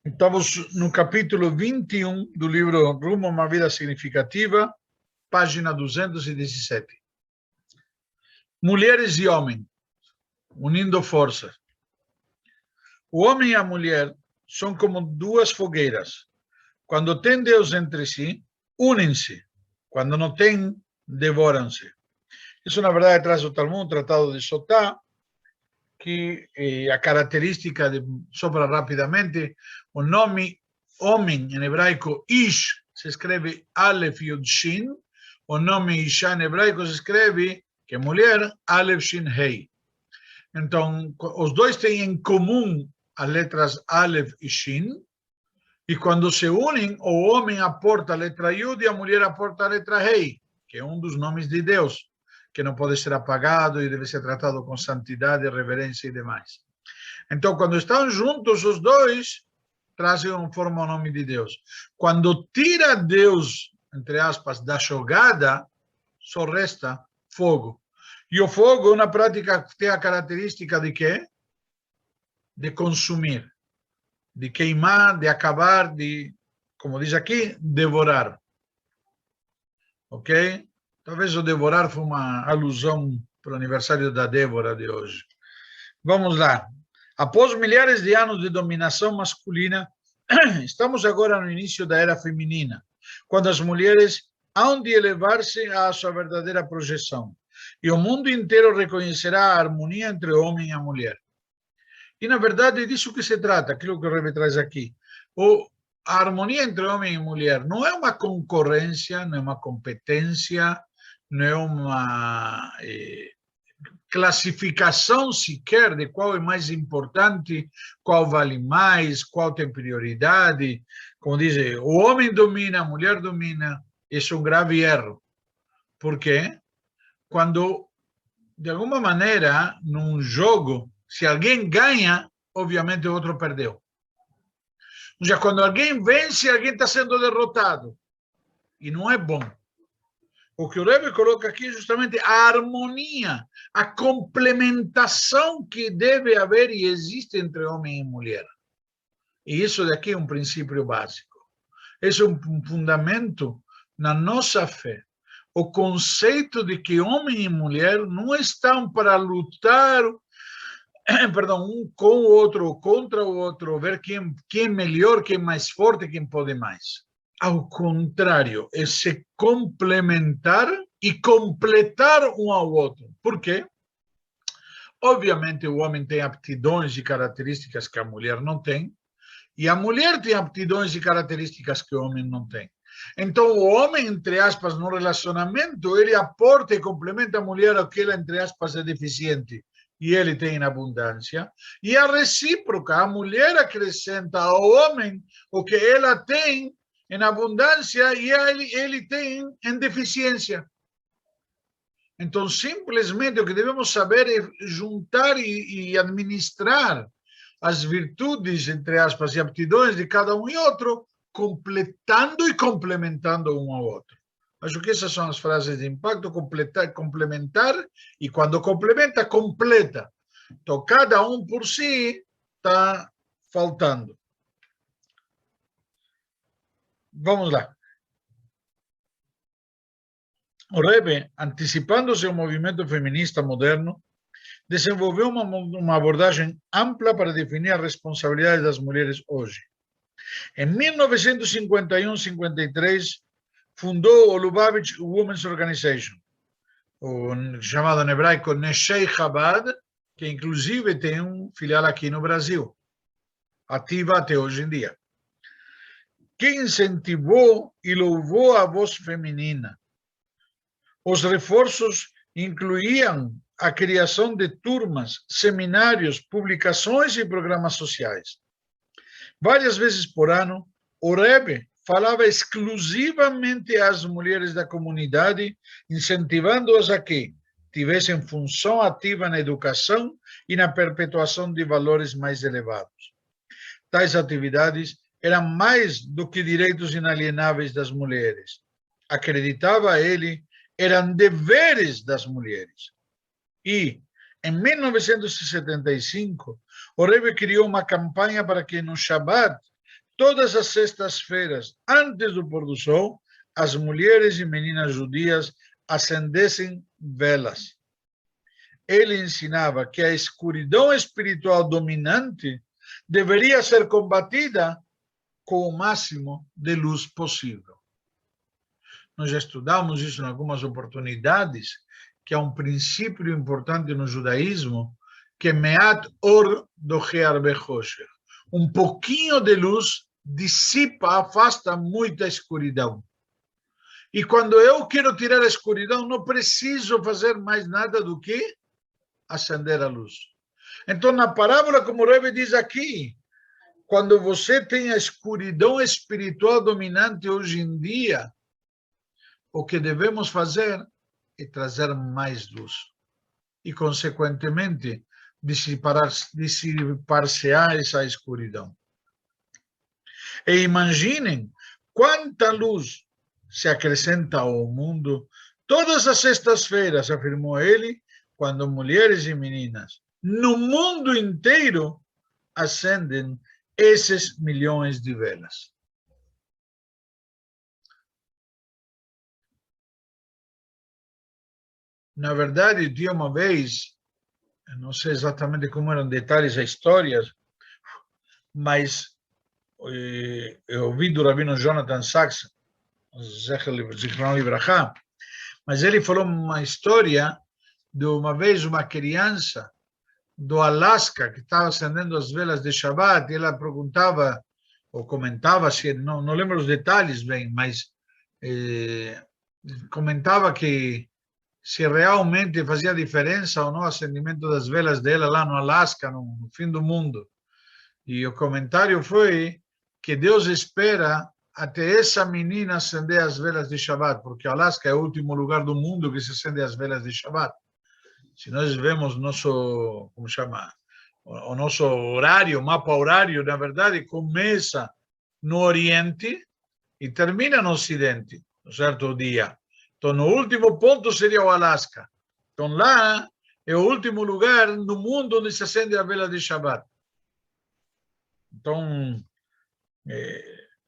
Estamos no capítulo 21 do livro Rumo a uma Vida Significativa, página 217. Mulheres e homens, unindo forças. O homem e a mulher são como duas fogueiras. Quando têm Deus entre si, unem-se. Quando não têm, devoram-se. Isso, na verdade, traz o Talmud, o Tratado de Sotá, que a característica, só para rapidamente, o nome homem em hebraico, Ish, se escreve Aleph Yud Shin, o nome Isha em hebraico se escreve, que é mulher, Aleph Shin Hei. Então, os dois têm em comum as letras Aleph e Shin, e quando se unem, o homem aporta a letra Yud e a mulher aporta a letra Hei, que é um dos nomes de Deus, que não pode ser apagado e deve ser tratado com santidade, reverência e demais. Então, quando estão juntos, os dois formam o nome de Deus. Quando tira Deus, entre aspas, da jogada, só resta fogo. E o fogo, na prática, tem a característica de quê? De consumir, de queimar, de acabar, de, como diz aqui, devorar. Ok? Talvez o devorar foi uma alusão para o aniversário da Débora de hoje. Vamos lá. Após milhares de anos de dominação masculina, estamos agora no início da era feminina, quando as mulheres hão de elevar-se à sua verdadeira projeção. E o mundo inteiro reconhecerá a harmonia entre o homem e a mulher. E, na verdade, é disso que se trata, aquilo que o Rebbe traz aqui. A harmonia entre homem e mulher não é uma concorrência, não é uma competência, não é uma classificação sequer de qual é mais importante, qual vale mais, qual tem prioridade. Como dizem, o homem domina, a mulher domina. Isso é um grave erro. Por quê? Quando, de alguma maneira, num jogo, se alguém ganha, obviamente o outro perdeu. Ou seja, quando alguém vence, alguém está sendo derrotado. E não é bom. O que o Rebbe coloca aqui é justamente a harmonia, a complementação que deve haver e existe entre homem e mulher. E isso daqui é um princípio básico. Esse é um fundamento na nossa fé. O conceito de que homem e mulher não estão para lutar, um com o outro, ou contra o outro, ver quem é melhor, quem é mais forte, quem pode mais. Ao contrário, é se complementar e completar um ao outro. Por quê? Obviamente, o homem tem aptidões e características que a mulher não tem, e a mulher tem aptidões e características que o homem não tem. Então, o homem, entre aspas, no relacionamento, ele aporta e complementa a mulher ao que ela, entre aspas, é deficiente, e ele tem em abundância. E a recíproca, a mulher acrescenta ao homem o que ela tem em abundância e ele tem em deficiência. Então, simplesmente, o que devemos saber é juntar e administrar as virtudes, entre aspas, e aptidões de cada um e outro, completando e complementando um ao outro. Acho que essas são as frases de impacto: completar, complementar, e quando complementa, completa. Então, cada um por si está faltando. Vamos lá. O Rebbe, antecipando-se ao movimento feminista moderno, desenvolveu uma abordagem ampla para definir as responsabilidades das mulheres hoje. Em 1951-53, fundou o Lubavitch Women's Organization, chamado em hebraico Neshei Chabad, que inclusive tem um filial aqui no Brasil, ativa até hoje em dia, que incentivou e louvou a voz feminina. Os reforços incluíam a criação de turmas, seminários, publicações e programas sociais. Várias vezes por ano, o Rebbe falava exclusivamente às mulheres da comunidade, incentivando-as a que tivessem função ativa na educação e na perpetuação de valores mais elevados. Tais atividades eram mais do que direitos inalienáveis das mulheres. Acreditava ele, eram deveres das mulheres. E, em 1975, o Rebbe criou uma campanha para que no Shabbat Todas as sextas-feiras, antes do pôr do sol, as mulheres e meninas judias acendessem velas. Ele ensinava que a escuridão espiritual dominante deveria ser combatida com o máximo de luz possível. Nós já estudamos isso em algumas oportunidades, que é um princípio importante no judaísmo, que é me'at or docher bechosher. Um pouquinho de luz dissipa, afasta muita escuridão. E quando eu quero tirar a escuridão, não preciso fazer mais nada do que acender a luz. Então, na parábola, como o Rebbe diz aqui, quando você tem a escuridão espiritual dominante hoje em dia, o que devemos fazer é trazer mais luz. E, consequentemente, dissipar-se essa escuridão. E imaginem quanta luz se acrescenta ao mundo todas as sextas-feiras, afirmou ele, quando mulheres e meninas no mundo inteiro acendem esses milhões de velas. Na verdade, tinha uma vez, não sei exatamente como eram detalhes a história, mas eu ouvi do Rabino Jonathan Sachs, Zichron Libraha, mas ele falou uma história de uma vez uma criança do Alasca que estava acendendo as velas de Shabbat, e ela perguntava ou comentava, se não lembro os detalhes bem, mas comentava que se realmente fazia diferença ou não o acendimento das velas dela lá no Alasca, no fim do mundo. E o comentário foi que Deus espera até essa menina acender as velas de Shabbat, porque o Alasca é o último lugar do mundo que se acende as velas de Shabbat. Se nós vemos nosso, como chama, o nosso horário, o mapa horário, na verdade, começa no Oriente e termina no Ocidente, no certo dia. Então, no último ponto seria o Alasca. Então, lá é o último lugar no mundo onde se acende a vela de Shabbat. Então,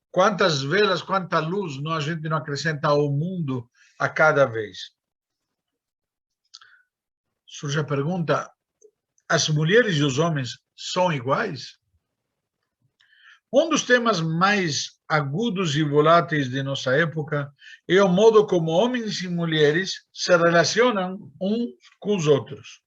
quantas velas, quanta luz a gente não acrescenta ao mundo a cada vez? Surge a pergunta, as mulheres e os homens são iguais? Um dos temas mais agudos e voláteis de nossa época é o modo como homens e mulheres se relacionam uns com os outros.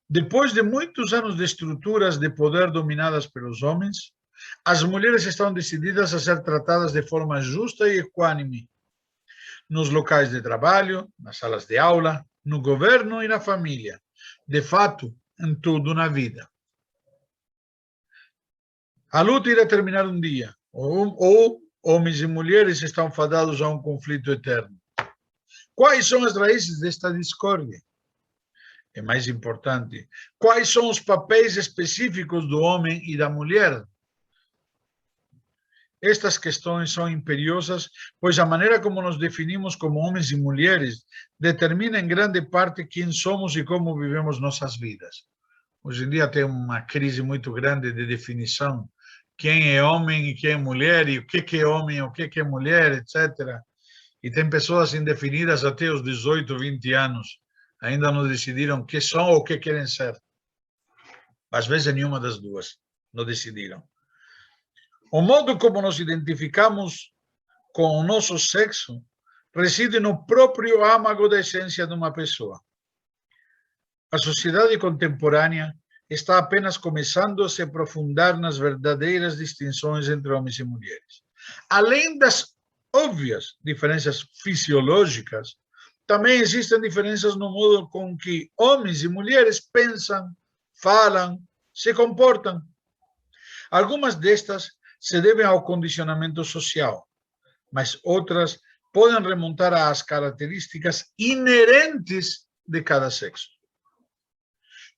Depois de muitos anos de estruturas de poder dominadas pelos homens, as mulheres estão decididas a ser tratadas de forma justa e equânime nos locais de trabalho, nas salas de aula, no governo e na família. De fato, em tudo na vida. A luta irá terminar um dia, ou homens e mulheres estão fadados a um conflito eterno. Quais são as raízes desta discórdia? É mais importante, quais são os papéis específicos do homem e da mulher? Estas questões são imperiosas, pois a maneira como nos definimos como homens e mulheres determina em grande parte quem somos e como vivemos nossas vidas. Hoje em dia tem uma crise muito grande de definição. Quem é homem e quem é mulher, e o que é homem e o que é mulher, etc. E tem pessoas indefinidas até os 18, 20 anos. Ainda não decidiram o que são ou o que querem ser. Às vezes nenhuma das duas não decidiram. O modo como nos identificamos com o nosso sexo reside no próprio âmago da essência de uma pessoa. A sociedade contemporânea está apenas começando a se aprofundar nas verdadeiras distinções entre homens e mulheres. Além das óbvias diferenças fisiológicas, também existem diferenças no modo com que homens e mulheres pensam, falam, se comportam. Algumas destas se devem ao condicionamento social, mas outras podem remontar às características inerentes de cada sexo.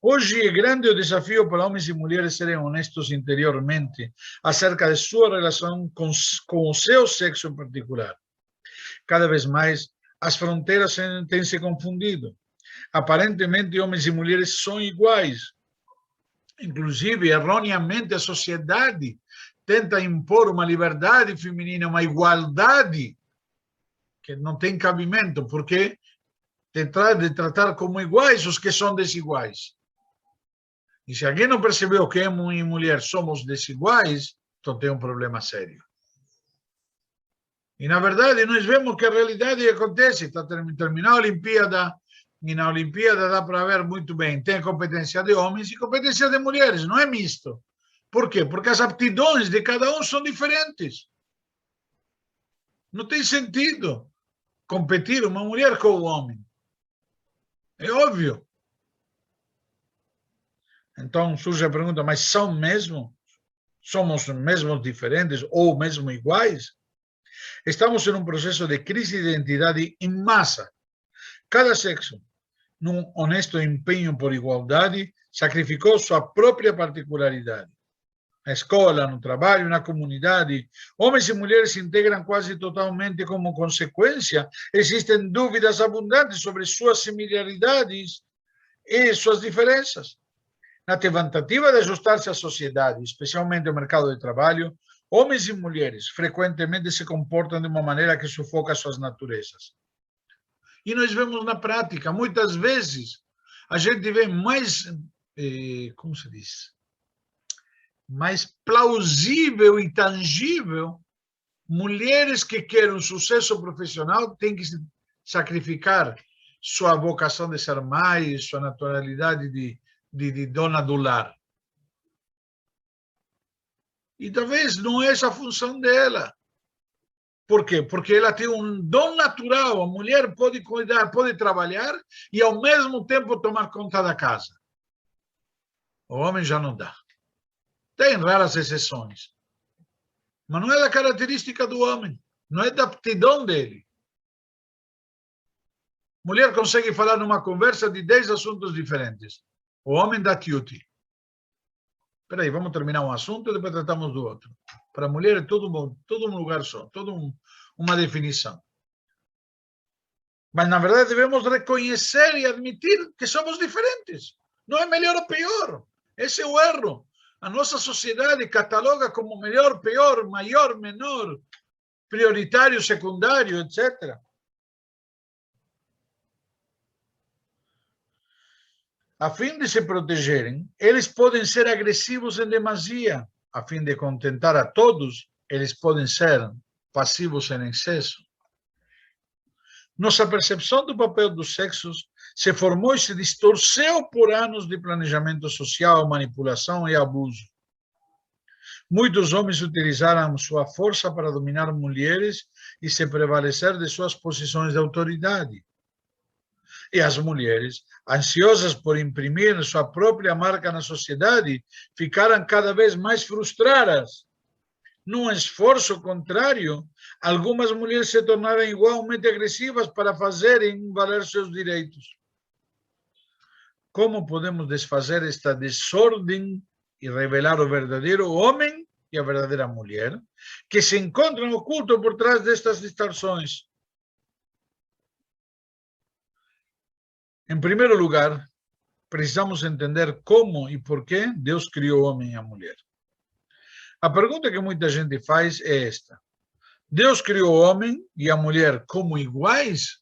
Hoje é grande o desafio para homens e mulheres serem honestos interiormente acerca de sua relação com o seu sexo em particular. Cada vez mais, as fronteiras têm se confundido. Aparentemente, homens e mulheres são iguais, Inclusive, erroneamente, a sociedade tenta impor uma liberdade feminina, uma igualdade que não tem cabimento, porque tentar de tratar como iguais os que são desiguais. E se alguém não percebeu que homem e mulher somos desiguais, então tem um problema sério. E, na verdade, nós vemos que a realidade acontece. Está terminando a Olimpíada, e na Olimpíada dá para ver muito bem. Tem competência de homens e competência de mulheres, não é misto. Por quê? Porque as aptidões de cada um são diferentes. Não tem sentido competir uma mulher com o homem. É óbvio. Então surge a pergunta, mas são mesmo? Somos mesmo diferentes ou mesmo iguais? Estamos em um processo de crise de identidade em massa. Cada sexo, num honesto empenho por igualdade, sacrificou sua própria particularidade. Na escola, no trabalho, na comunidade, homens e mulheres se integram quase totalmente como consequência. Existem dúvidas abundantes sobre suas similaridades e suas diferenças. Na tentativa de ajustar-se à sociedade, especialmente ao mercado de trabalho, homens e mulheres frequentemente se comportam de uma maneira que sufoca suas naturezas. E nós vemos na prática, muitas vezes, a gente vê mais, como se diz, mais plausível e tangível, mulheres que querem um sucesso profissional têm que sacrificar sua vocação de ser mãe, sua naturalidade de dona do lar. E talvez não é essa a função dela. Por quê? Porque ela tem um dom natural. A mulher pode cuidar, pode trabalhar e, ao mesmo tempo, tomar conta da casa. O homem já não dá. Tem raras exceções. Mas não é da característica do homem. Não é da aptidão dele. Mulher consegue falar numa conversa de 10 assuntos diferentes. O homem dá tiuti. Espera aí, vamos terminar um assunto e depois tratamos do outro. Para a mulher é todo um lugar só, toda uma definição. Mas, na verdade, devemos reconhecer e admitir que somos diferentes. Não é melhor ou pior. Esse é o erro. A nossa sociedade cataloga como melhor, pior, maior, menor, prioritário, secundário, etc. A fim de se protegerem, eles podem ser agressivos em demasia. A fim de contentar a todos, eles podem ser passivos em excesso. Nossa percepção do papel dos sexos se formou e se distorceu por anos de planejamento social, manipulação e abuso. Muitos homens utilizaram sua força para dominar mulheres e se prevalecer de suas posições de autoridade. E as mulheres, ansiosas por imprimir sua própria marca na sociedade, ficaram cada vez mais frustradas. Num esforço contrário, algumas mulheres se tornaram igualmente agressivas para fazerem valer seus direitos. Como podemos desfazer esta desordem e revelar o verdadeiro homem e a verdadeira mulher, que se encontram ocultos por trás destas distorções? Em primeiro lugar, precisamos entender como e por que Deus criou o homem e a mulher. A pergunta que muita gente faz é esta: Deus criou o homem e a mulher como iguais?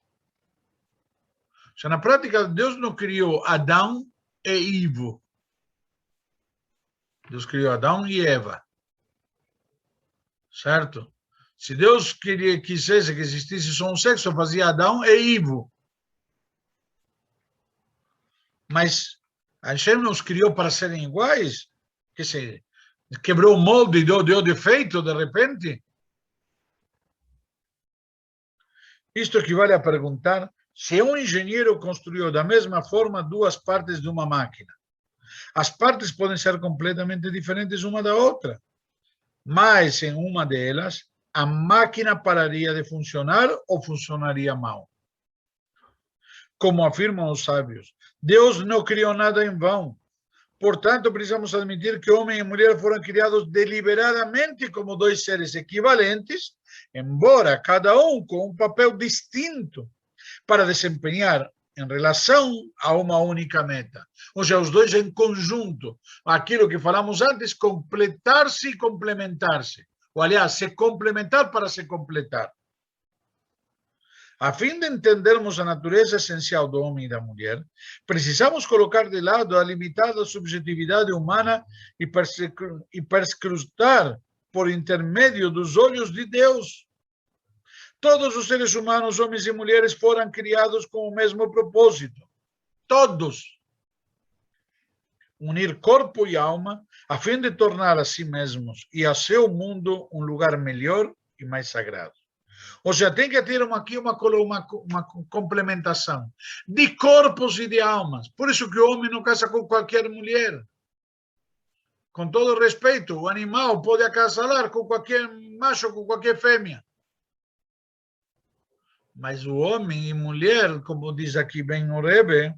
Ou seja, na prática, Deus não criou Adão e Ivo. Deus criou Adão e Eva. Certo? Se Deus quisesse que existisse só um sexo, fazia Adão e Ivo. Mas a Hashem nos criou para serem iguais? Que se quebrou o molde e deu defeito de repente? Isto equivale a perguntar se um engenheiro construiu da mesma forma duas partes de uma máquina. As partes podem ser completamente diferentes uma da outra, mas em uma delas a máquina pararia de funcionar ou funcionaria mal. Como afirmam os sábios, Deus não criou nada em vão. Portanto, precisamos admitir que homem e mulher foram criados deliberadamente como dois seres equivalentes, embora cada um com um papel distinto para desempenhar em relação a uma única meta. Ou seja, os dois em conjunto. Aquilo que falamos antes, completar-se e complementar-se. Ou, aliás, se complementar para se completar. A fim de entendermos a natureza essencial do homem e da mulher, precisamos colocar de lado a limitada subjetividade humana e perscrutar por intermédio dos olhos de Deus. Todos os seres humanos, homens e mulheres, foram criados com o mesmo propósito. Todos. Unir corpo e alma, a fim de tornar a si mesmos e a seu mundo um lugar melhor e mais sagrado. Ou seja, tem que ter aqui uma complementação de corpos e de almas. Por isso que o homem não casa com qualquer mulher. Com todo respeito, o animal pode acasalar com qualquer macho, com qualquer fêmea. Mas o homem e mulher, como diz aqui bem o Rebbe,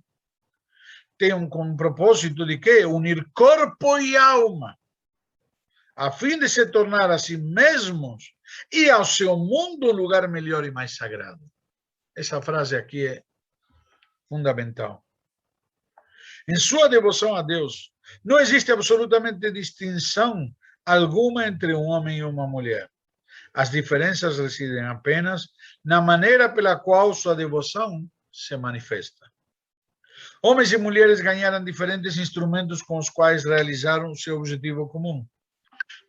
tem um propósito de quê? Unir corpo e alma, a fim de se tornar a si mesmos e ao seu mundo um lugar melhor e mais sagrado. Essa frase aqui é fundamental. Em sua devoção a Deus, não existe absolutamente distinção alguma entre um homem e uma mulher. As diferenças residem apenas na maneira pela qual sua devoção se manifesta. Homens e mulheres ganharam diferentes instrumentos com os quais realizaram o seu objetivo comum.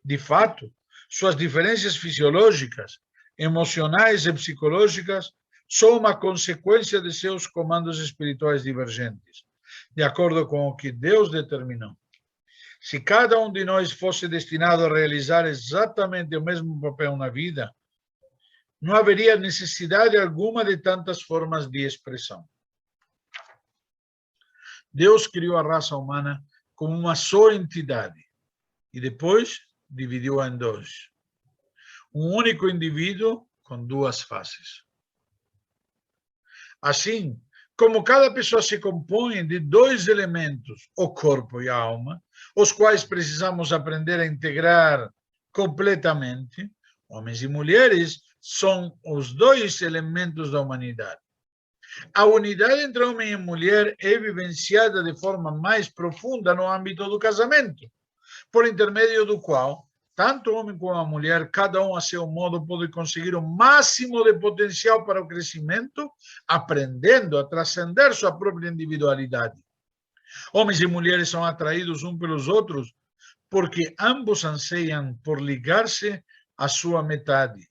De fato, suas diferenças fisiológicas, emocionais e psicológicas são uma consequência de seus comandos espirituais divergentes, de acordo com o que Deus determinou. Se cada um de nós fosse destinado a realizar exatamente o mesmo papel na vida, não haveria necessidade alguma de tantas formas de expressão. Deus criou a raça humana como uma só entidade e depois dividiu-a em dois. Um único indivíduo com duas faces. Assim, como cada pessoa se compõe de dois elementos, o corpo e a alma, os quais precisamos aprender a integrar completamente, homens e mulheres são os dois elementos da humanidade. A unidade entre homem e mulher é vivenciada de forma mais profunda no âmbito do casamento, por intermédio do qual tanto o homem como a mulher, cada um a seu modo, pode conseguir o máximo de potencial para o crescimento, aprendendo a transcender sua própria individualidade. Homens e mulheres são atraídos uns pelos outros porque ambos anseiam por ligar-se à sua metade,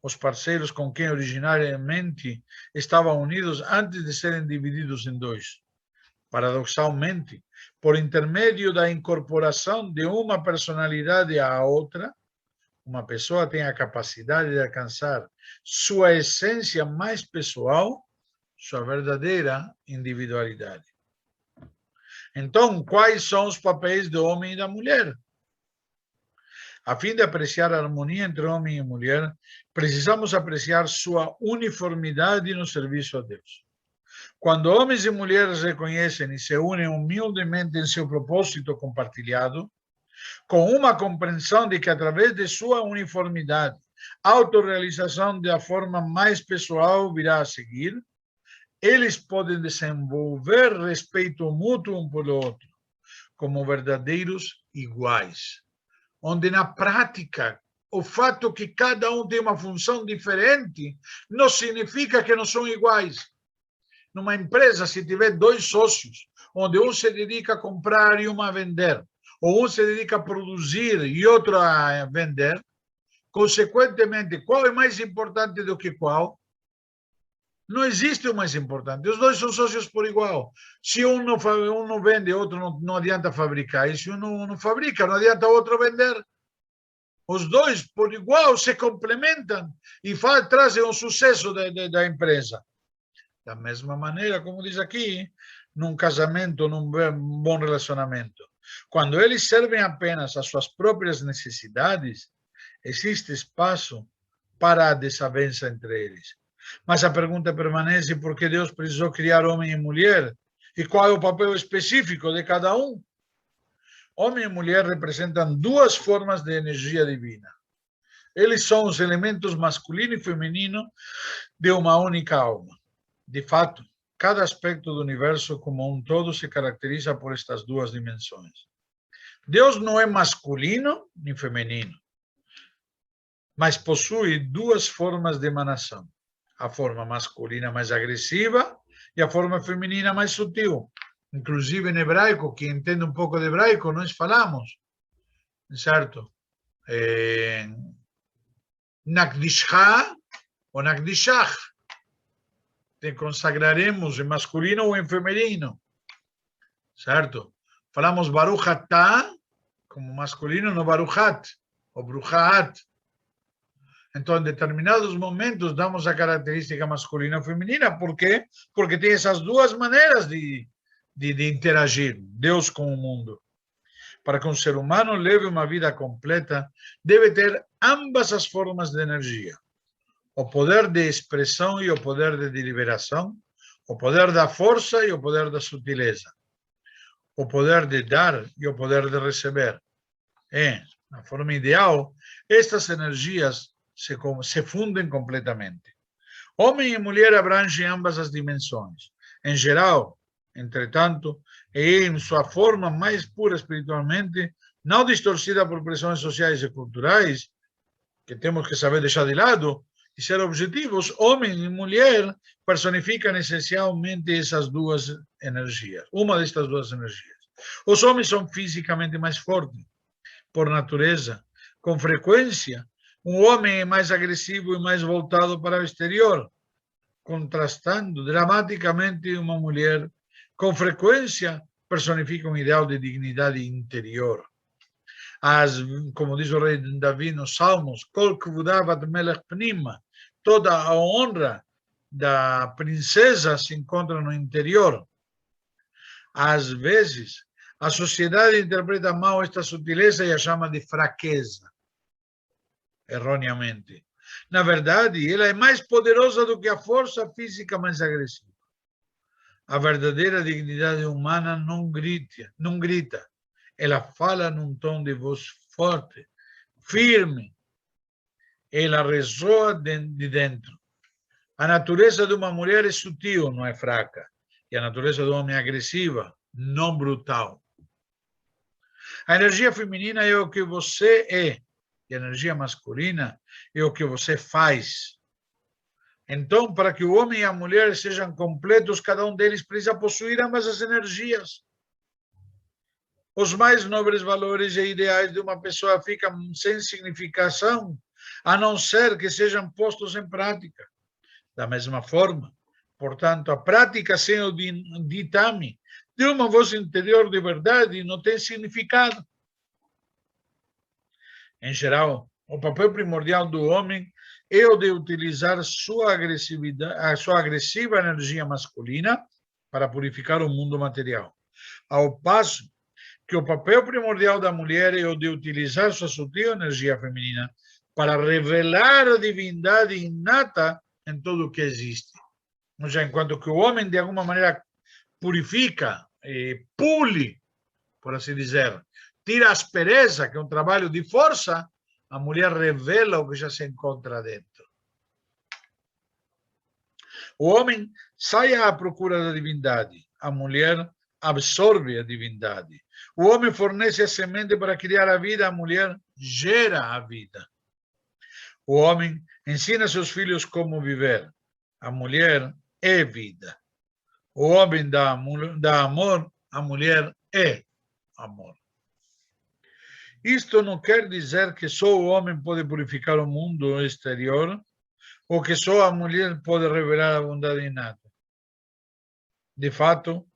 os parceiros com quem originariamente estavam unidos antes de serem divididos em dois. Paradoxalmente, por intermédio da incorporação de uma personalidade à outra, uma pessoa tem a capacidade de alcançar sua essência mais pessoal, sua verdadeira individualidade. Então, quais são os papéis do homem e da mulher? A fim de apreciar a harmonia entre homem e mulher, precisamos apreciar sua uniformidade no serviço a Deus. Quando homens e mulheres reconhecem e se unem humildemente em seu propósito compartilhado, com uma compreensão de que através de sua uniformidade, a autorrealização da forma mais pessoal virá a seguir, eles podem desenvolver respeito mútuo um pelo outro, como verdadeiros iguais, onde na prática o fato que cada um tem uma função diferente não significa que não são iguais. Numa empresa, se tiver dois sócios, onde um se dedica a comprar e um a vender, ou um se dedica a produzir e outro a vender, consequentemente, qual é mais importante do que qual? Não existe o mais importante. Os dois são sócios por igual. Se um não vende, outro não adianta fabricar. E se um não fabrica, não adianta outro vender. Os dois, por igual, se complementam e trazem o sucesso da empresa. Da mesma maneira, como diz aqui, num casamento, num bom relacionamento. Quando eles servem apenas às suas próprias necessidades, existe espaço para a desavença entre eles. Mas a pergunta permanece: por que Deus precisou criar homem e mulher? E qual é o papel específico de cada um? Homem e mulher representam duas formas de energia divina. Eles são os elementos masculino e feminino de uma única alma. De fato, cada aspecto do universo como um todo se caracteriza por estas duas dimensões. Deus não é masculino nem feminino, mas possui duas formas de emanação. A forma masculina mais agressiva e a forma feminina mais sutil. Inclusive em hebraico, quem entende um pouco de hebraico, nós falamos, certo? Nakdishá ou Nakdishach. Te consagraremos em masculino ou em feminino, certo? Falamos Baruch atah como masculino no Baruchat ou Bruchat. Então, em determinados momentos, damos a característica masculina ou feminina. Por quê? Porque tem essas duas maneiras de interagir, Deus com o mundo. Para que um ser humano leve uma vida completa, deve ter ambas as formas de energia. O poder de expressão e o poder de deliberação, o poder da força e o poder da sutileza, o poder de dar e o poder de receber. Na forma ideal, estas energias se fundem completamente. Homem e mulher abrangem ambas as dimensões. Em geral, entretanto, em sua forma mais pura espiritualmente, não distorcida por pressões sociais e culturais, que temos que saber deixar de lado, e ser objetivos, homem e mulher personificam essencialmente essas duas energias, uma destas duas energias. Os homens são fisicamente mais fortes, por natureza. Com frequência, um homem é mais agressivo e mais voltado para o exterior, contrastando dramaticamente uma mulher, com frequência, personifica um ideal de dignidade interior. Como diz o rei Davi nos Salmos, Kol kvudavat melech pnima, toda a honra da princesa se encontra no interior. Às vezes, a sociedade interpreta mal esta sutileza e a chama de fraqueza, erroneamente. Na verdade, ela é mais poderosa do que a força física mais agressiva. A verdadeira dignidade humana não grita. Ela fala num tom de voz forte, firme. Ela ressoa de dentro. A natureza de uma mulher é sutil, não é fraca. E a natureza do homem é agressiva, não brutal. A energia feminina é o que você é. E a energia masculina é o que você faz. Então, para que o homem e a mulher sejam completos, cada um deles precisa possuir ambas as energias. Os mais nobres valores e ideais de uma pessoa ficam sem significação, a não ser que sejam postos em prática. Da mesma forma, portanto, a prática sem o ditame de uma voz interior de verdade não tem significado. Em geral, o papel primordial do homem é o de utilizar a sua agressiva energia masculina para purificar o mundo material. Ao passo que o papel primordial da mulher é o de utilizar sua sutil energia feminina para revelar a divindade inata em tudo o que existe. Ou seja, enquanto que o homem, de alguma maneira, purifica, pule, por assim dizer, tira a aspereza, que é um trabalho de força, a mulher revela o que já se encontra dentro. O homem sai à procura da divindade, a mulher absorve a divindade. O homem fornece a semente para criar a vida, a mulher gera a vida. O homem ensina seus filhos como viver, a mulher é vida. O homem dá amor, a mulher é amor. Isto não quer dizer que só o homem pode purificar o mundo exterior ou que só a mulher pode revelar a bondade inata. De fato,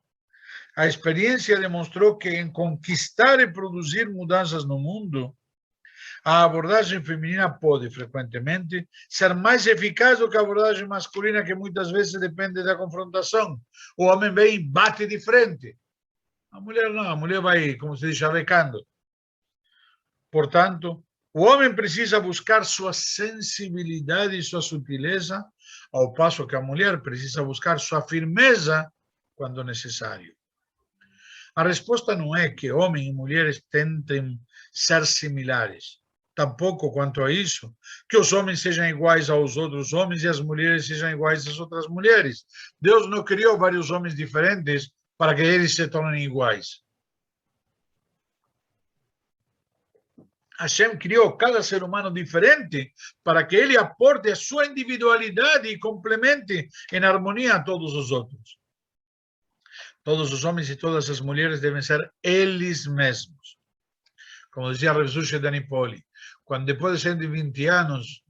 a experiência demonstrou que em conquistar e produzir mudanças no mundo, a abordagem feminina pode, frequentemente, ser mais eficaz do que a abordagem masculina, que muitas vezes depende da confrontação. O homem vem e bate de frente. A mulher não, a mulher vai, como se diz, chavecando. Portanto, o homem precisa buscar sua sensibilidade e sua sutileza, ao passo que a mulher precisa buscar sua firmeza quando necessário. A resposta não é que homens e mulheres tentem ser similares. tampouco quanto a isso, que os homens sejam iguais aos outros homens e as mulheres sejam iguais às outras mulheres. Deus não criou vários homens diferentes para que eles se tornem iguais. Hashem criou cada ser humano diferente para que ele aporte a sua individualidade e complemente em harmonia a todos os outros. Todos os homens e todas as mulheres devem ser eles mesmos. Como dizia Rav Zusha Danipoli, quando depois de 120 anos,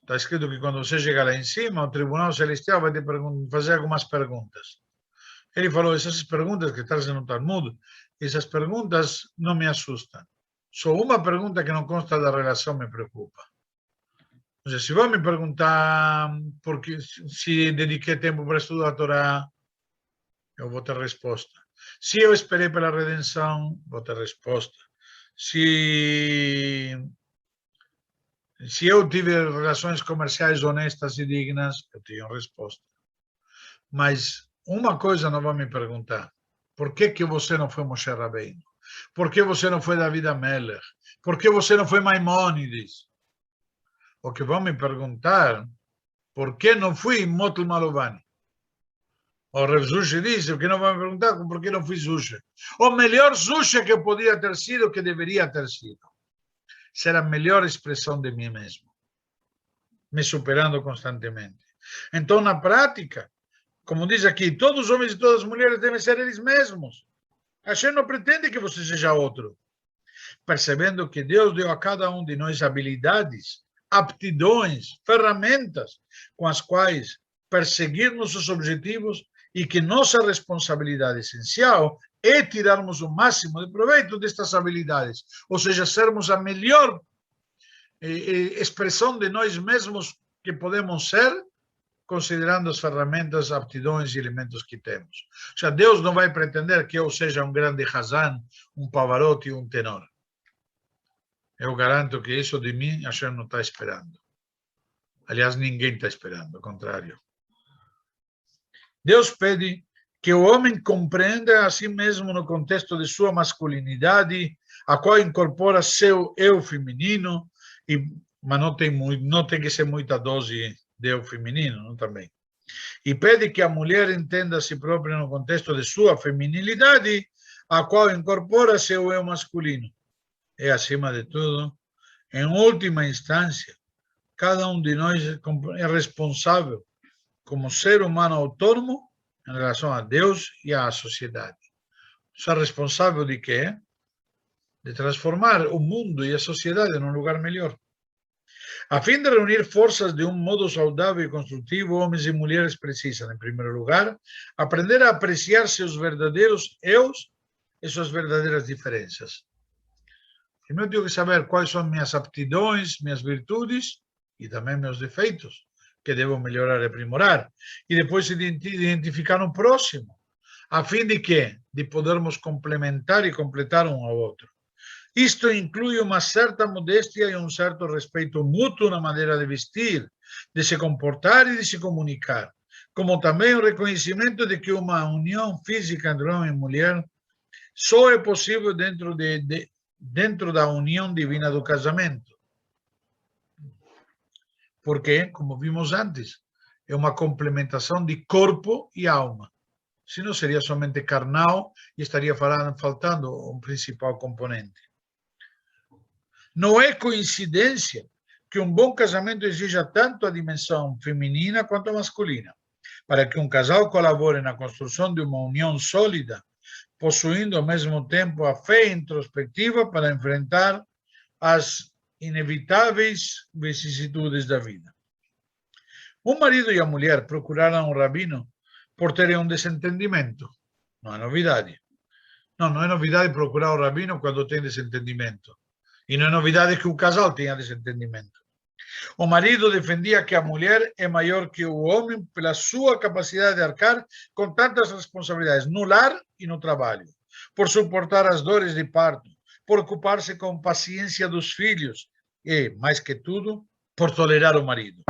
está escrito que quando você chegar lá em cima, o Tribunal Celestial vai te fazer algumas perguntas. Ele falou, essas perguntas que estão no Talmud, essas perguntas não me assustam. Só uma pergunta que não consta da relação me preocupa. Ou seja, se vão me perguntar se dediquei tempo para estudar a Torá, eu vou ter resposta. Se eu esperei pela redenção, vou ter resposta. Se eu tive relações comerciais honestas e dignas, eu tenho resposta. Mas uma coisa não vão me perguntar. Por que você não foi Moshe Rabbeinu? Por que você não foi David Amelech? Por que você não foi Maimônides? O que vão me perguntar, por que não fui Motul Malovani? O Rav Zusha disse, o que não vão me perguntar, por que não fui Zusha? O melhor Zusha que eu podia ter sido, que deveria ter sido. Ser a melhor expressão de mim mesmo. Me superando constantemente. Então, na prática, como diz aqui, todos os homens e todas as mulheres devem ser eles mesmos. Hashem não pretende que você seja outro. Percebendo que Deus deu a cada um de nós habilidades, aptidões, ferramentas com as quais perseguir nossos objetivos e que nossa responsabilidade essencial é tirarmos o máximo de proveito destas habilidades, ou seja, sermos a melhor expressão de nós mesmos que podemos ser, considerando as ferramentas, aptidões e elementos que temos. Ou seja, Deus não vai pretender que eu seja um grande Hazan, um Pavarotti, um tenor. Eu garanto que isso de mim a gente não está esperando. Aliás, ninguém está esperando, ao contrário. Deus pede que o homem compreenda a si mesmo no contexto de sua masculinidade, a qual incorpora seu eu feminino, mas não tem que ser muita dose de eu feminino, não, também. E pede que a mulher entenda a si própria no contexto de sua feminilidade, a qual incorpora seu eu masculino. E, acima de tudo, em última instância, cada um de nós é responsável como ser humano autônomo em relação a Deus e à sociedade. Você é responsável de quê? De transformar o mundo e a sociedade num lugar melhor. A fim de reunir forças de um modo saudável e construtivo, homens e mulheres precisam, em primeiro lugar, aprender a apreciar seus verdadeiros eus e suas verdadeiras diferenças. Primeiro, tenho que saber quais são minhas aptidões, minhas virtudes e também meus defeitos, que devo melhorar e aprimorar. E depois identificar o próximo, a fim de quê? De podermos complementar e completar um ao outro. Isto inclui uma certa modéstia e um certo respeito mútuo na maneira de vestir, de se comportar e de se comunicar, como também o reconhecimento de que uma união física entre homem e mulher só é possível dentro da união divina do casamento. Porque, como vimos antes, é uma complementação de corpo e alma. Senão seria somente carnal e estaria faltando um principal componente. Não é coincidência que um bom casamento exija tanto a dimensão feminina quanto a masculina, para que um casal colabore na construção de uma união sólida, possuindo ao mesmo tempo a fé introspectiva para enfrentar as inevitáveis vicissitudes da vida. O marido e a mulher procuraram um rabino por terem um desentendimento. Não é novidade. Não é novidade procurar o rabino quando tem desentendimento. E não é novidade que o casal tenha desentendimento. O marido defendia que a mulher é maior que o homem pela sua capacidade de arcar com tantas responsabilidades no lar e no trabalho, por suportar as dores de parto, por ocupar-se com paciência dos filhos e, mais que tudo, por tolerar o marido.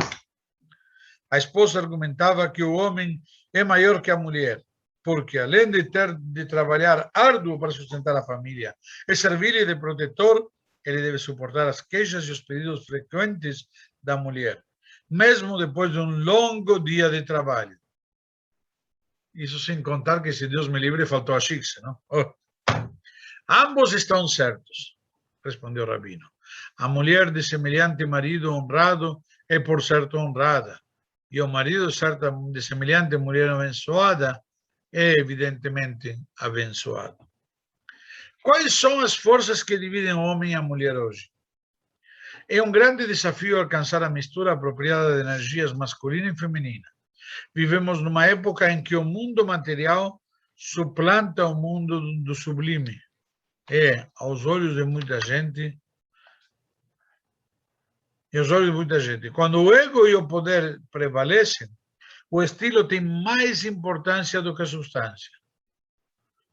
A esposa argumentava que o homem é maior que a mulher, porque além de ter de trabalhar árduo para sustentar a família e servir-lhe de protetor, ele deve suportar as queixas e os pedidos frequentes da mulher, mesmo depois de um longo dia de trabalho. Isso sem contar que, se Deus me livre, faltou a Chixe, não? Oh. Ambos estão certos, respondeu o rabino. A mulher de semelhante marido honrado é, por certo, honrada. E o marido de semelhante mulher abençoada é, evidentemente, abençoado. Quais são as forças que dividem o homem e a mulher hoje? É um grande desafio alcançar a mistura apropriada de energias masculina e feminina. Vivemos numa época em que o mundo material suplanta o mundo do sublime. Aos olhos de muita gente, quando o ego e o poder prevalecem, o estilo tem mais importância do que a substância.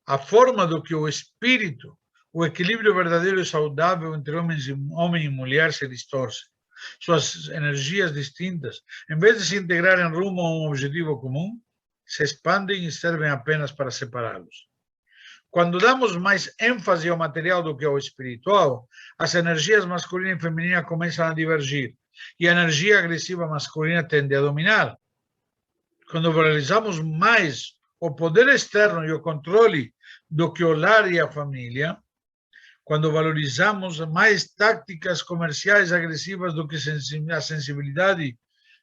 A forma do que o espírito, o equilíbrio verdadeiro e saudável entre homem e mulher se distorce. Suas energias distintas, em vez de se integrarem rumo a um objetivo comum, se expandem e servem apenas para separá-los. Quando damos mais ênfase ao material do que ao espiritual, as energias masculina e feminina começam a divergir e a energia agressiva masculina tende a dominar. Quando valorizamos mais o poder externo e o controle do que o lar e a família, quando valorizamos mais táticas comerciais agressivas do que a sensibilidade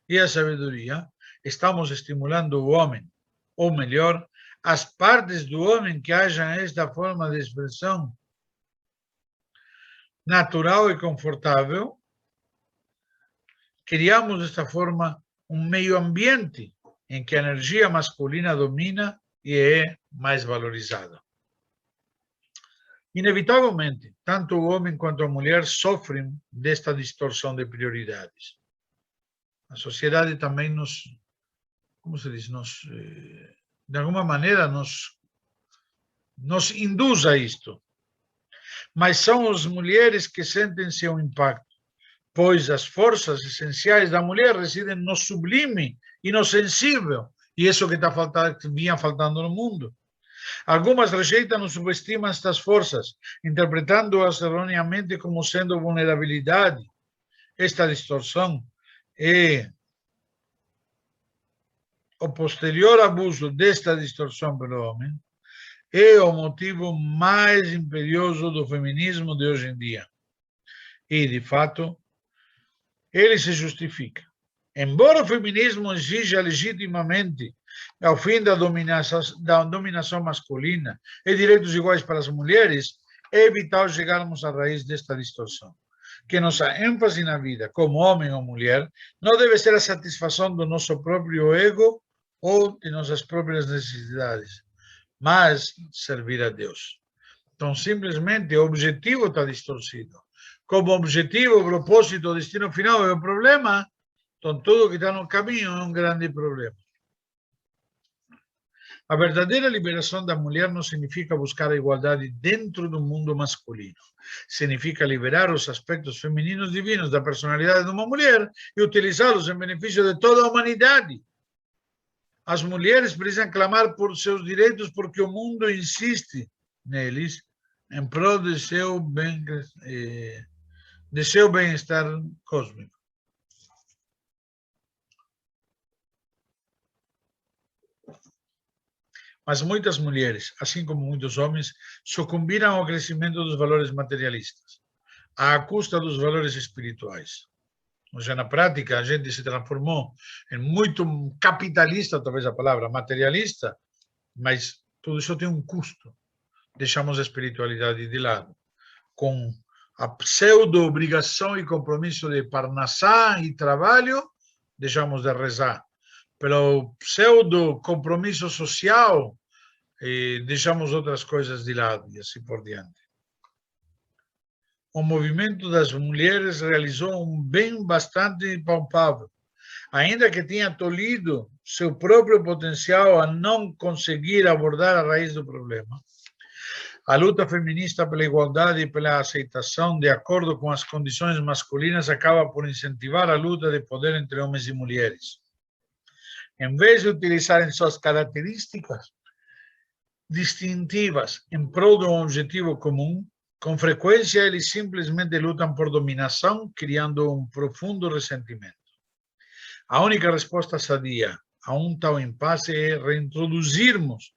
e a sabedoria, estamos estimulando o homem, ou melhor, as partes do homem que agem esta forma de expressão natural e confortável. Criamos desta forma um meio ambiente em que a energia masculina domina e é mais valorizada. Inevitavelmente, tanto o homem quanto a mulher sofrem desta distorção de prioridades. A sociedade também como se diz, de alguma maneira nos induz a isto. Mas são as mulheres que sentem seu impacto, pois as forças essenciais da mulher residem no sublime e no sensível, e isso que vinha faltando no mundo. Algumas rejeitam ou subestimam estas forças, interpretando-as erroneamente como sendo vulnerabilidade. Esta distorção é o posterior abuso desta distorção pelo homem é o motivo mais imperioso do feminismo de hoje em dia. E, de fato, ele se justifica. Embora o feminismo exija legitimamente ao fim da dominação masculina e direitos iguais para as mulheres, é vital chegarmos à raiz desta distorção. Que nossa ênfase na vida, como homem ou mulher, não deve ser a satisfação do nosso próprio ego ou de nossas próprias necessidades, mas servir a Deus. Então, simplesmente, o objetivo está distorcido. Como objetivo, o propósito, o destino final é o problema, então tudo que está no caminho é um grande problema. A verdadeira liberação da mulher não significa buscar a igualdade dentro do mundo masculino. Significa liberar os aspectos femininos divinos da personalidade de uma mulher e utilizá-los em benefício de toda a humanidade. As mulheres precisam clamar por seus direitos porque o mundo insiste neles em prol de seu bem-estar cósmico. Mas muitas mulheres, assim como muitos homens, sucumbiram ao crescimento dos valores materialistas, à custa dos valores espirituais. Ou seja, na prática, a gente se transformou em muito capitalista, talvez a palavra materialista, mas tudo isso tem um custo. Deixamos a espiritualidade de lado, com a pseudo-obrigação e compromisso de parnassá e trabalho, deixamos de rezar. Pelo pseudo-compromisso social, deixamos outras coisas de lado e assim por diante. O movimento das mulheres realizou um bem bastante palpável, ainda que tenha tolhido seu próprio potencial a não conseguir abordar a raiz do problema. A luta feminista pela igualdade e pela aceitação de acordo com as condições masculinas acaba por incentivar a luta de poder entre homens e mulheres. Em vez de utilizarem suas características distintivas em prol de um objetivo comum, Com frequência, eles simplesmente lutam por dominação, criando um profundo ressentimento. A única resposta sadia a tal impasse é reintroduzirmos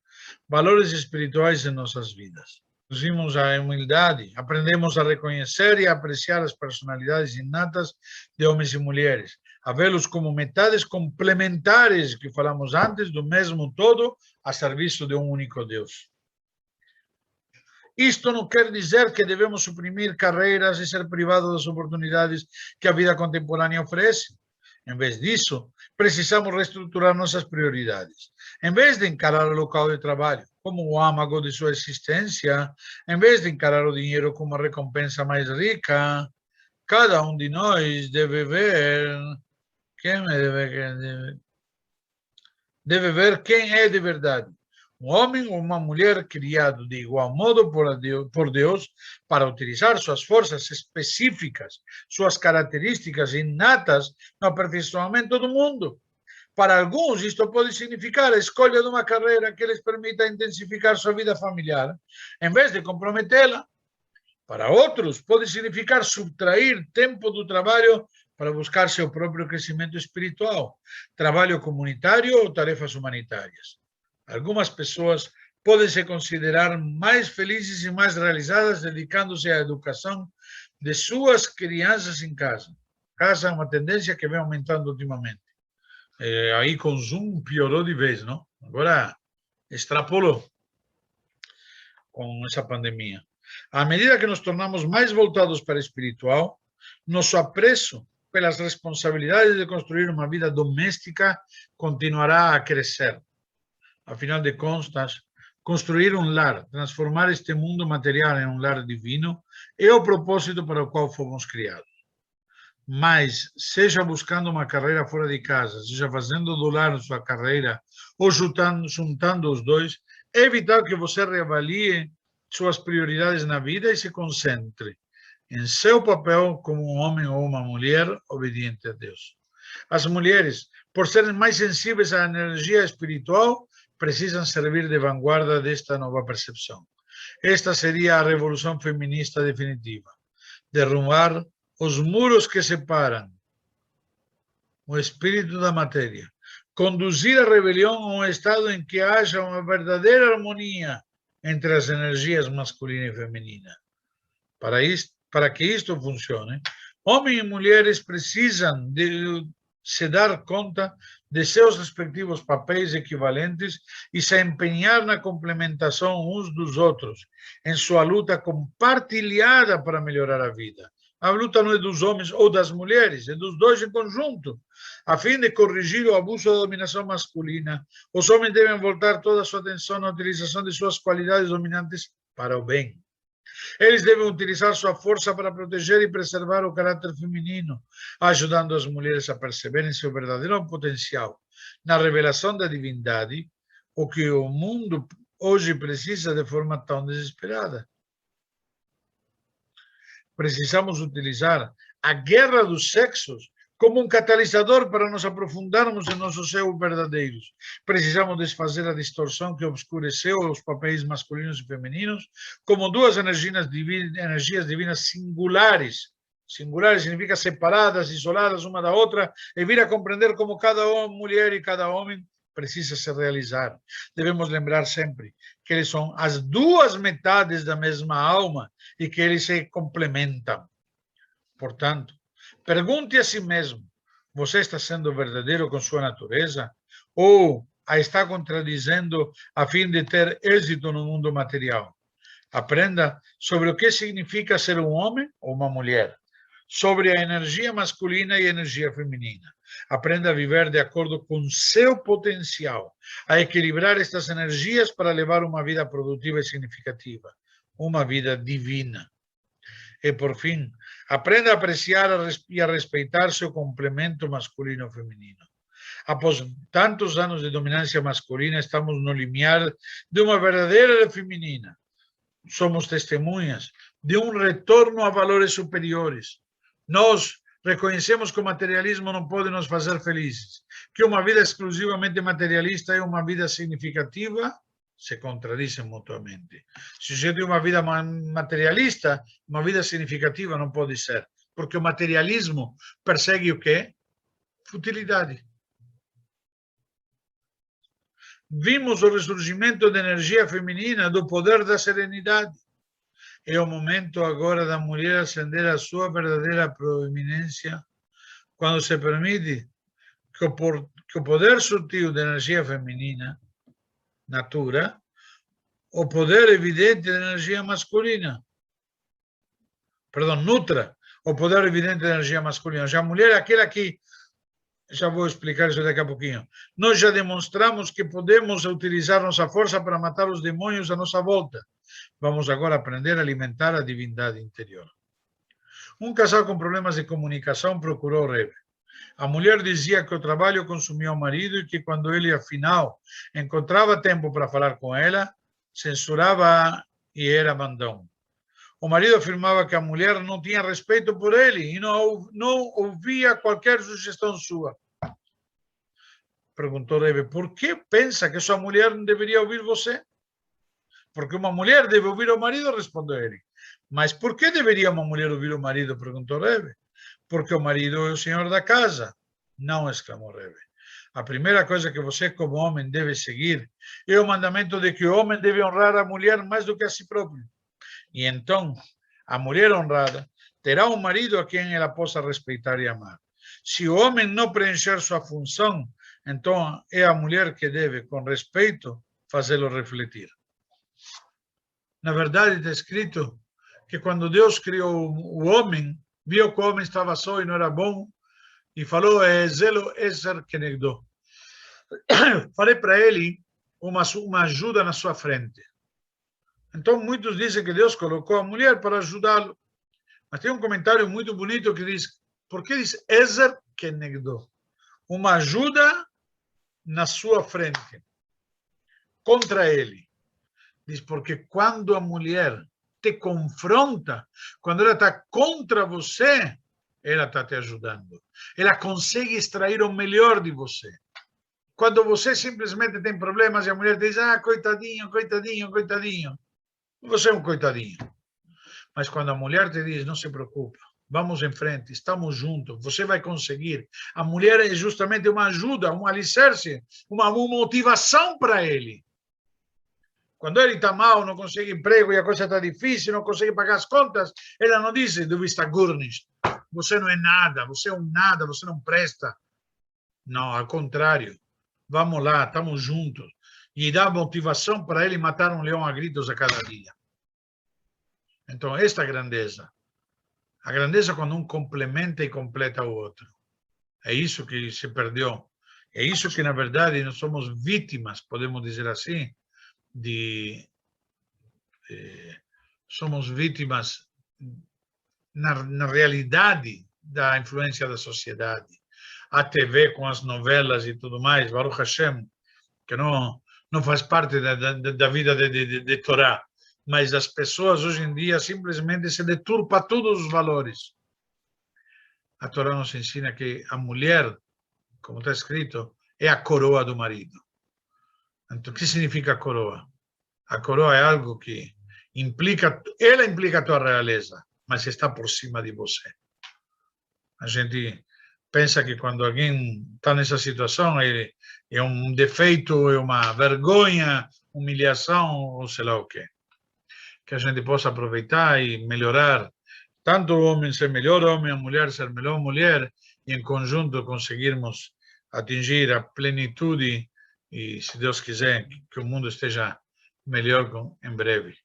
valores espirituais em nossas vidas. Introduzimos a humildade, aprendemos a reconhecer e a apreciar as personalidades inatas de homens e mulheres, a vê-los como metades complementares, que falamos antes, do mesmo todo, a serviço de um único Deus. Isto não quer dizer que devemos suprimir carreiras e ser privados das oportunidades que a vida contemporânea oferece. Em vez disso, precisamos reestruturar nossas prioridades. Em vez de encarar o local de trabalho como o âmago de sua existência, em vez de encarar o dinheiro como a recompensa mais rica, cada um de nós deve ver quem é de verdade. Um homem ou uma mulher criado de igual modo por Deus para utilizar suas forças específicas, suas características inatas no aperfeiçoamento do mundo. Para alguns, isto pode significar a escolha de uma carreira que lhes permita intensificar sua vida familiar, em vez de comprometê-la. Para outros, pode significar subtrair tempo do trabalho para buscar seu próprio crescimento espiritual, trabalho comunitário ou tarefas humanitárias. Algumas pessoas podem se considerar mais felizes e mais realizadas dedicando-se à educação de suas crianças em casa. Casa é uma tendência que vem aumentando ultimamente. Aí com Zoom piorou de vez, não? Agora extrapolou com essa pandemia. À medida que nos tornamos mais voltados para o espiritual, nosso apreço pelas responsabilidades de construir uma vida doméstica continuará a crescer. Afinal de contas, construir um lar, transformar este mundo material em um lar divino, é o propósito para o qual fomos criados. Mas, seja buscando uma carreira fora de casa, seja fazendo do lar sua carreira, ou juntando os dois, é vital que você reavalie suas prioridades na vida e se concentre em seu papel como um homem ou uma mulher obediente a Deus. As mulheres, por serem mais sensíveis à energia espiritual, precisam servir de vanguarda desta nova percepção. Esta seria a revolução feminista definitiva. Derrubar os muros que separam o espírito da matéria. Conduzir a rebelião a um estado em que haja uma verdadeira harmonia entre as energias masculina e feminina. Para que isto funcione, homens e mulheres precisam de se dar conta de seus respectivos papéis equivalentes e se empenhar na complementação uns dos outros, em sua luta compartilhada para melhorar a vida. A luta não é dos homens ou das mulheres, é dos dois em conjunto. A fim de corrigir o abuso da dominação masculina, os homens devem voltar toda a sua atenção na utilização de suas qualidades dominantes para o bem. Eles devem utilizar sua força para proteger e preservar o caráter feminino, ajudando as mulheres a perceberem seu verdadeiro potencial na revelação da divindade, o que o mundo hoje precisa de forma tão desesperada. Precisamos utilizar a guerra dos sexos como um catalisador para nos aprofundarmos em nossos eu verdadeiros. Precisamos desfazer a distorção que obscureceu os papéis masculinos e femininos como duas energias divinas singulares. Singulares significa separadas, isoladas uma da outra, e vir a compreender como cada mulher e cada homem precisa se realizar. Devemos lembrar sempre que eles são as duas metades da mesma alma e que eles se complementam. Portanto, pergunte a si mesmo: você está sendo verdadeiro com sua natureza ou a está contradizendo a fim de ter êxito no mundo material? Aprenda sobre o que significa ser um homem ou uma mulher, sobre a energia masculina e a energia feminina. Aprenda a viver de acordo com seu potencial, a equilibrar estas energias para levar uma vida produtiva e significativa, uma vida divina. E, por fim, aprenda a apreciar e a respeitar seu complemento masculino-feminino. Após tantos anos de dominância masculina, estamos no limiar de uma verdadeira feminina. Somos testemunhas de um retorno a valores superiores. Nós reconhecemos que o materialismo não pode nos fazer felizes, que uma vida exclusivamente materialista é uma vida significativa se contradizem mutuamente. Se você tem uma vida materialista, uma vida significativa não pode ser, porque o materialismo persegue o quê? Futilidade. Vimos o ressurgimento da energia feminina, do poder da serenidade. É o momento agora da mulher acender a sua verdadeira proeminência, quando se permite que o poder sutil da energia feminina, natura, o poder evidente da energia masculina, perdão, nutra o poder evidente da energia masculina. Já a mulher é aquela que, já vou explicar isso daqui a pouquinho, nós já demonstramos que podemos utilizar nossa força para matar os demônios à nossa volta. Vamos agora aprender a alimentar a divindade interior. Um casal com problemas de comunicação procurou o Rebbe. A mulher dizia que o trabalho consumia o marido e que quando ele, afinal, encontrava tempo para falar com ela, censurava-a e era mandão. O marido afirmava que a mulher não tinha respeito por ele e não ouvia qualquer sugestão sua. Perguntou Rebbe, por que pensa que sua mulher não deveria ouvir você? Porque uma mulher deve ouvir o marido, respondeu ele. Mas por que deveria uma mulher ouvir o marido? Perguntou Rebbe. Porque o marido é o senhor da casa. Não, exclamou Rebbe. A primeira coisa que você, como homem, deve seguir é o mandamento de que o homem deve honrar a mulher mais do que a si próprio. E então, a mulher honrada terá um marido a quem ela possa respeitar e amar. Se o homem não preencher sua função, então é a mulher que deve, com respeito, fazê-lo refletir. Na verdade, está escrito que quando Deus criou o homem, viu que o homem estava só e não era bom, e falou, zelo eser kenegdo. Falei para ele uma ajuda na sua frente. Então, muitos dizem que Deus colocou a mulher para ajudá-lo. Mas tem um comentário muito bonito que diz, por que diz eser kenegdo? Uma ajuda na sua frente, contra ele. Diz, porque quando a mulher te confronta, quando ela está contra você, ela está te ajudando. Ela consegue extrair o melhor de você. Quando você simplesmente tem problemas e a mulher diz, coitadinho, coitadinho, coitadinho, você é um coitadinho. Mas quando a mulher te diz, não se preocupa, vamos em frente, estamos juntos, você vai conseguir. A mulher é justamente uma ajuda, um alicerce, uma motivação para ele. Quando ele está mal, não consegue emprego e a coisa está difícil, não consegue pagar as contas, ela não diz, du bist gurnish, você não é nada, você é um nada, você não presta. Não, ao contrário. Vamos lá, estamos juntos. E dá motivação para ele matar um leão a gritos a cada dia. Então, esta é a grandeza. A grandeza quando um complementa e completa o outro. É isso que se perdeu. É isso que, na verdade, nós somos vítimas, podemos dizer assim, somos vítimas na realidade da influência da sociedade. A TV com as novelas e tudo mais, Baruch Hashem, que não faz parte da vida de Torá, mas as pessoas hoje em dia simplesmente se deturpa todos os valores. A Torá nos ensina que a mulher, como está escrito, é a coroa do marido. Então, o que significa a coroa? A coroa é algo que ela implica a tua realeza, mas está por cima de você. A gente pensa que quando alguém está nessa situação é um defeito, é uma vergonha, humilhação, ou sei lá o quê. Que a gente possa aproveitar e melhorar, tanto o homem ser melhor homem, a mulher ser melhor mulher, e em conjunto conseguirmos atingir a plenitude e, se Deus quiser, que o mundo esteja melhor em breve.